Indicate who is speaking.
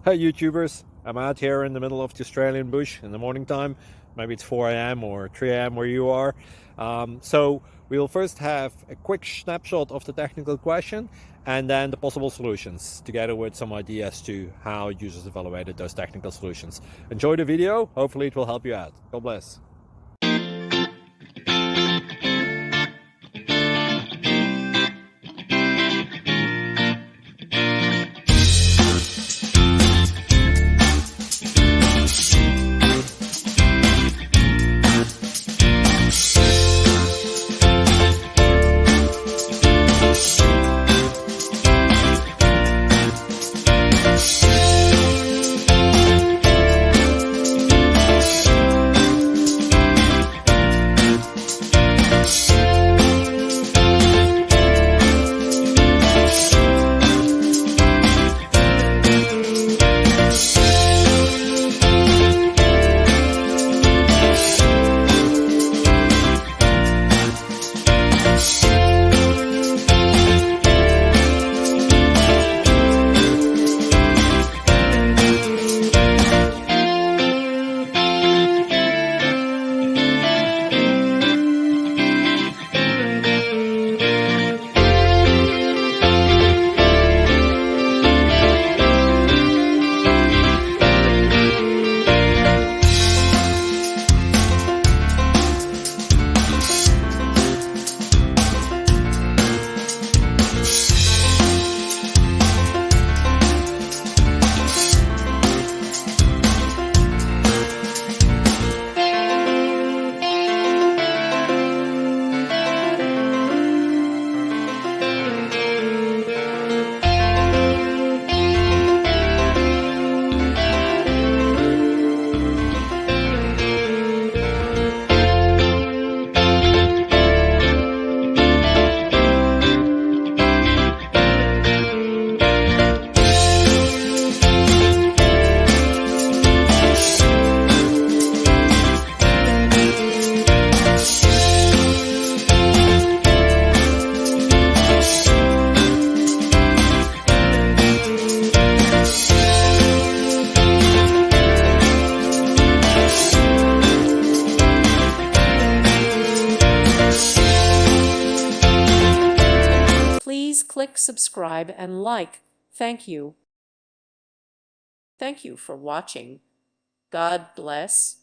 Speaker 1: Hey YouTubers, I'm out here in the middle of the Australian bush in the morning time. Maybe it's 4 a.m. or 3 a.m. where you are. So we'll first have a quick snapshot of the technical question and then the possible solutions, together with some ideas to how users evaluated those technical solutions. Enjoy the video, hopefully it will help you out. God bless.
Speaker 2: Please click subscribe and like. Thank you. Thank you for watching. God bless.